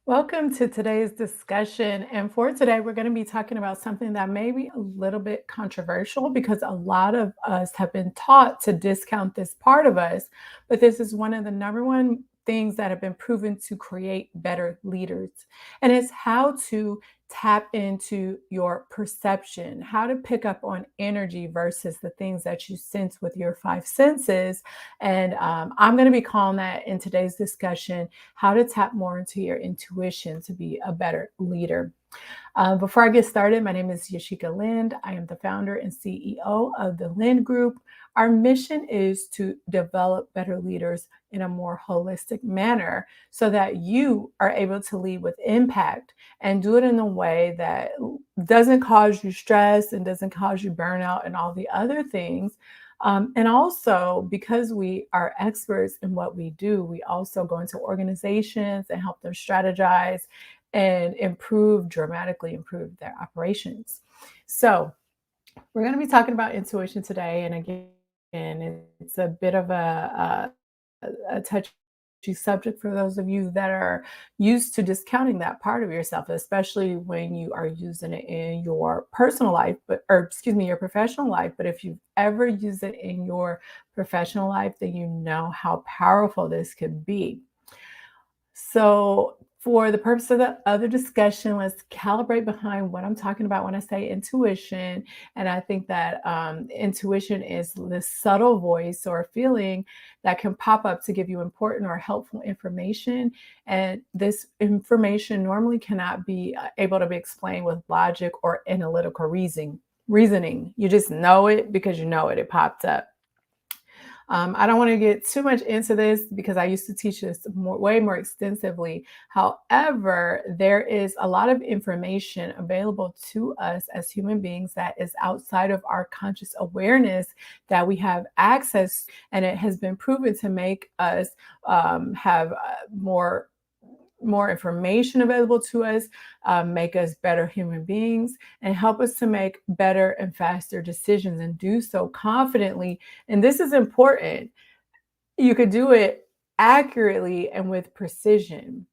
Welcome to today's discussion. And for today, we're going to be talking about something that may be a little bit controversial because a lot of us have been taught to discount this part of us. But this is one of the number one things that have been proven to create better leaders. And it's how to tap into your perception, how to pick up on energy versus the things that you sense with your five senses. And I'm going to be calling that in today's discussion how to tap more into your intuition to be a better leader. Before I get started, my name is Yashica Lind. I am the founder and CEO of the Lind Group. Our mission is to develop better leaders in a more holistic manner so that you are able to lead with impact and do it in a way that doesn't cause you stress and doesn't cause you burnout and all the other things. And also, because we are experts in what we do, we also go into organizations and help them strategize and dramatically improve their operations. So, we're going to be talking about intuition today. And again, it's a bit of a touchy subject for those of you that are used to discounting that part of yourself, especially when you are using it in your personal life, or excuse me, your professional life. But if you've ever used it in your professional life, then you know how powerful this could be. So, for the purpose of the other discussion, let's calibrate behind what I'm talking about when I say intuition. And I think that intuition is this subtle voice or feeling that can pop up to give you important or helpful information. And this information normally cannot be able to be explained with logic or analytical reasoning. You just know it because you know it. It popped up. I don't want to get too much into this because I used to teach this way more extensively. However, there is a lot of information available to us as human beings that is outside of our conscious awareness that we have access, and it has been proven to make us have more information available to us, make us better human beings, and help us to make better and faster decisions and do so confidently. And this is important. You could do it accurately and with precision.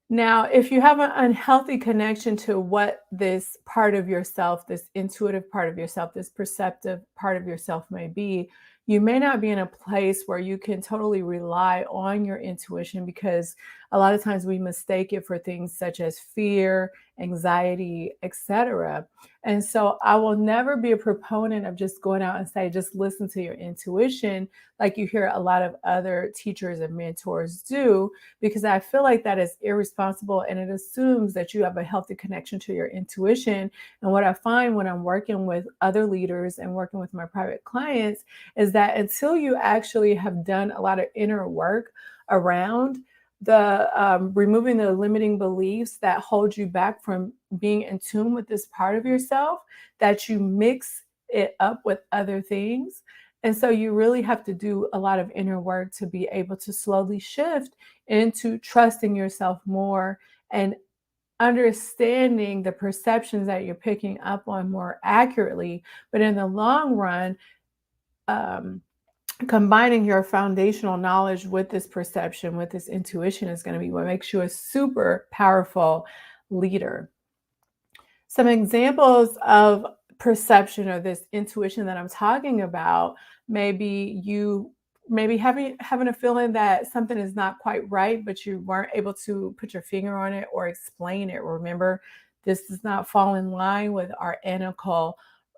Now, if you have an unhealthy connection to what this part of yourself, this intuitive part of yourself, this perceptive part of yourself may be, you may not be in a place where you can totally rely on your intuition because a lot of times we mistake it for things such as fear, anxiety, etc. And so I will never be a proponent of just going out and say, just listen to your intuition, like you hear a lot of other teachers and mentors do, because I feel like that is irresponsible and it assumes that you have a healthy connection to your intuition. And what I find when I'm working with other leaders and working with my private clients is that until you actually have done a lot of inner work around the removing the limiting beliefs that hold you back from being in tune with this part of yourself, that you mix it up with other things. And so you really have to do a lot of inner work to be able to slowly shift into trusting yourself more and understanding the perceptions that you're picking up on more accurately. But in the long run, um, combining your foundational knowledge with this perception, with this intuition, is going to be what makes you a super powerful leader. Some examples of perception or this intuition that I'm talking about, maybe having a feeling that something is not quite right, but you weren't able to put your finger on it or explain it. Remember, this does not fall in line with our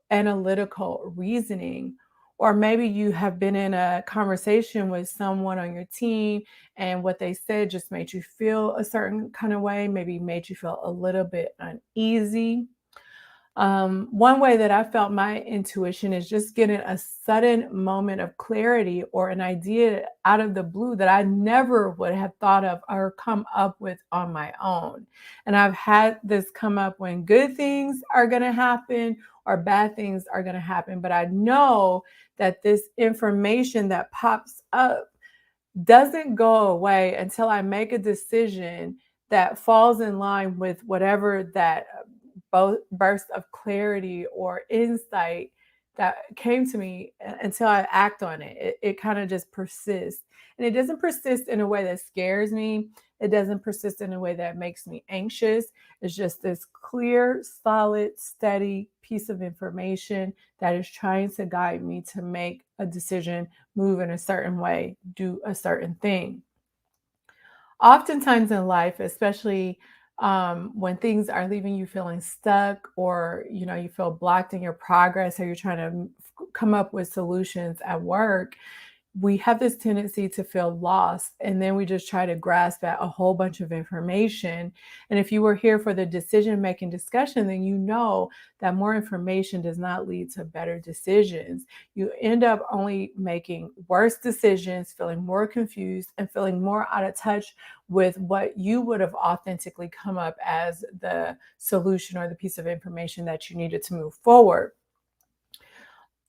analytical reasoning. Or maybe you have been in a conversation with someone on your team and what they said just made you feel a certain kind of way, maybe made you feel a little bit uneasy. One way that I felt my intuition is just getting a sudden moment of clarity or an idea out of the blue that I never would have thought of or come up with on my own. And I've had this come up when good things are going to happen or bad things are going to happen. But I know that this information that pops up doesn't go away until I make a decision that falls in line with whatever that both burst of clarity or insight that came to me until I act on it. It kind of just persists. And it doesn't persist in a way that scares me. It doesn't persist in a way that makes me anxious. It's just this clear, solid, steady piece of information that is trying to guide me to make a decision, move in a certain way, do a certain thing. Oftentimes in life, especially when things are leaving you feeling stuck, or you feel blocked in your progress, or you're trying to come up with solutions at work, we have this tendency to feel lost, and then we just try to grasp at a whole bunch of information. And if you were here for the decision making discussion, then you know that more information does not lead to better decisions. You end up only making worse decisions, feeling more confused, and feeling more out of touch with what you would have authentically come up as the solution or the piece of information that you needed to move forward.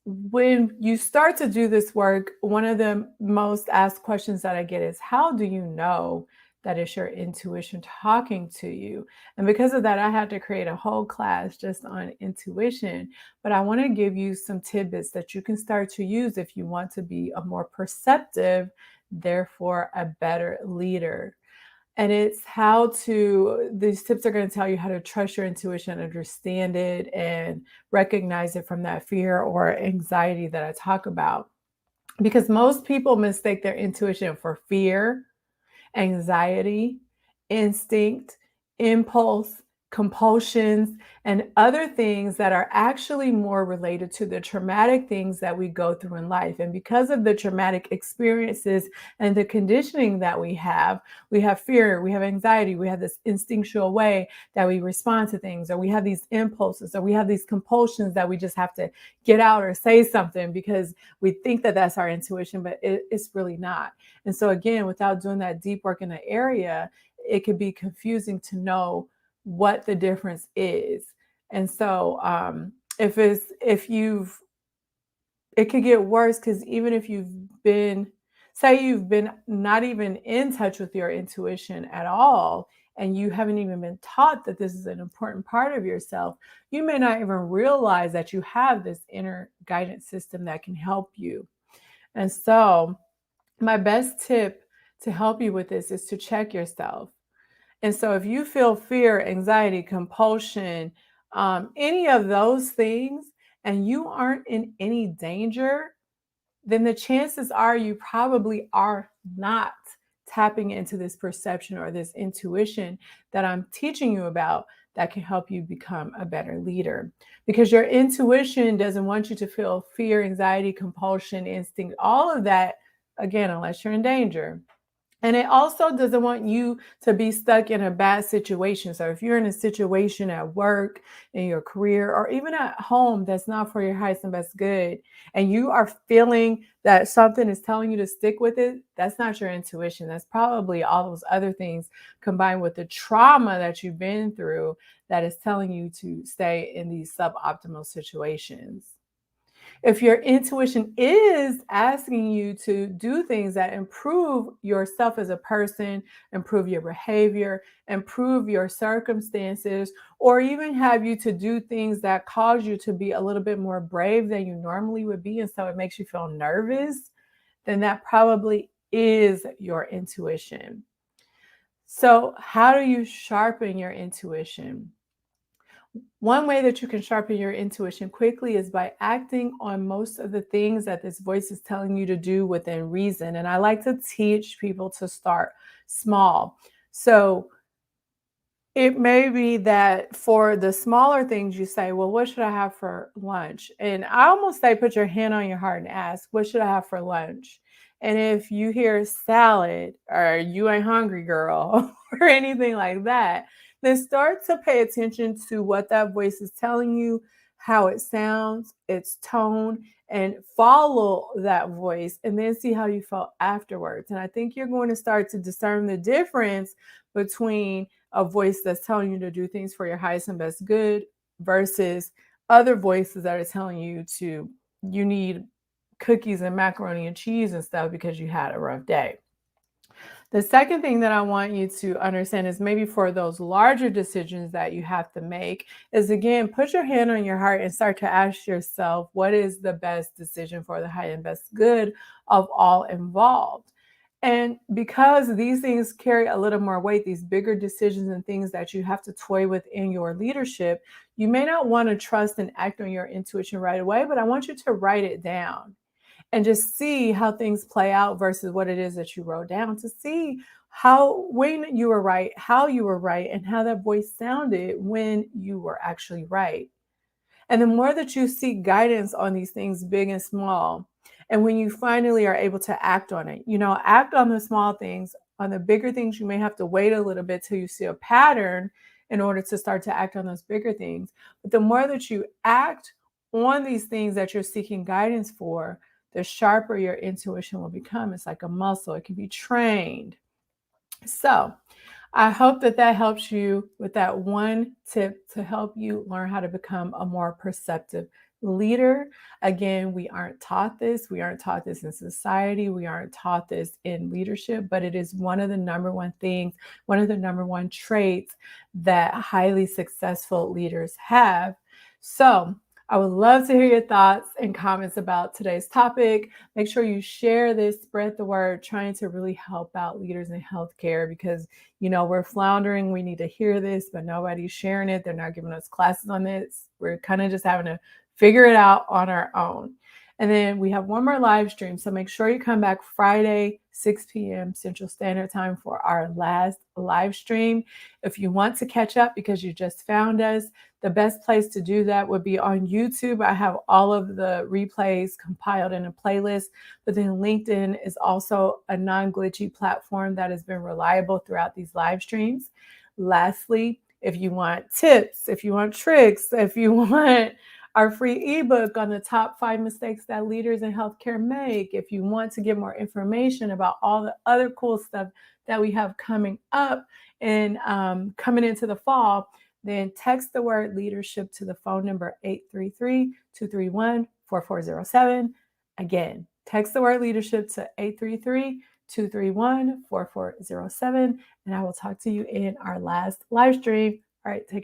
When you start to do this work, one of the most asked questions that I get is, how do you know that it's your intuition talking to you? And because of that, I had to create a whole class just on intuition. But I want to give you some tidbits that you can start to use if you want to be a more perceptive, therefore a better leader. And it's how to, these tips are going to tell you how to trust your intuition, understand it, and recognize it from that fear or anxiety that I talk about. Because most people mistake their intuition for fear, anxiety, instinct, impulse, compulsions, and other things that are actually more related to the traumatic things that we go through in life. And because of the traumatic experiences and the conditioning that we have fear, we have anxiety, we have this instinctual way that we respond to things, or we have these impulses, or we have these compulsions that we just have to get out or say something because we think that that's our intuition, but it's really not. And so again, without doing that deep work in the area, it could be confusing to know what the difference is. And so if you've it could get worse, because even if you've been not even in touch with your intuition at all, and you haven't even been taught that this is an important part of yourself, you may not even realize that you have this inner guidance system that can help you. And so my best tip to help you with this is to check yourself. And so if you feel fear, anxiety, compulsion, any of those things, and you aren't in any danger, then the chances are you probably are not tapping into this perception or this intuition that I'm teaching you about, that can help you become a better leader. Because your intuition doesn't want you to feel fear, anxiety, compulsion, instinct, all of that, again, unless you're in danger. And it also doesn't want you to be stuck in a bad situation. So if you're in a situation at work, in your career, or even at home that's not for your highest and best good, and you are feeling that something is telling you to stick with it, that's not your intuition. That's probably all those other things combined with the trauma that you've been through that is telling you to stay in these suboptimal situations. If your intuition is asking you to do things that improve yourself as a person, improve your behavior, improve your circumstances, or even have you to do things that cause you to be a little bit more brave than you normally would be, and so it makes you feel nervous, then that probably is your intuition. So, how do you sharpen your intuition? One way that you can sharpen your intuition quickly is by acting on most of the things that this voice is telling you to do within reason. And I like to teach people to start small. So it may be that for the smaller things, you say, well, what should I have for lunch? And I almost say, put your hand on your heart and ask, what should I have for lunch? And if you hear salad, or you ain't hungry, girl, or anything like that, then start to pay attention to what that voice is telling you, how it sounds, its tone, and follow that voice, and then see how you felt afterwards. And I think you're going to start to discern the difference between a voice that's telling you to do things for your highest and best good versus other voices that are telling you you need cookies and macaroni and cheese and stuff because you had a rough day. The second thing that I want you to understand is maybe for those larger decisions that you have to make is again, put your hand on your heart and start to ask yourself, what is the best decision for the high and best good of all involved? And because these things carry a little more weight, these bigger decisions and things that you have to toy with in your leadership, you may not want to trust and act on your intuition right away, but I want you to write it down and just see how things play out versus what it is that you wrote down to see how, when you were right, how you were right, and how that voice sounded when you were actually right. And the more that you seek guidance on these things, big and small, and when you finally are able to act on it, act on the small things. On the bigger things, you may have to wait a little bit till you see a pattern in order to start to act on those bigger things. But the more that you act on these things that you're seeking guidance for, the sharper your intuition will become. It's like a muscle, it can be trained. So, I hope that that helps you with that one tip to help you learn how to become a more perceptive leader. Again, we aren't taught this. We aren't taught this in society. We aren't taught this in leadership, but it is one of the number one things, one of the number one traits that highly successful leaders have. So, I would love to hear your thoughts and comments about today's topic. Make sure you share this, spread the word, trying to really help out leaders in healthcare because we're floundering. We need to hear this, but nobody's sharing it. They're not giving us classes on this. We're kind of just having to figure it out on our own. And then we have one more live stream. So make sure you come back Friday, 6 p.m. Central Standard Time for our last live stream. If you want to catch up because you just found us, the best place to do that would be on YouTube. I have all of the replays compiled in a playlist, but then LinkedIn is also a non-glitchy platform that has been reliable throughout these live streams. Lastly, if you want tips, if you want tricks, if you want our free ebook on the top 5 mistakes that leaders in healthcare make, if you want to get more information about all the other cool stuff that we have coming up and coming into the fall, then text the word leadership to the phone number 833-231-4407. Again, text the word leadership to 833-231-4407, and I will talk to you in our last live stream. All right, take care.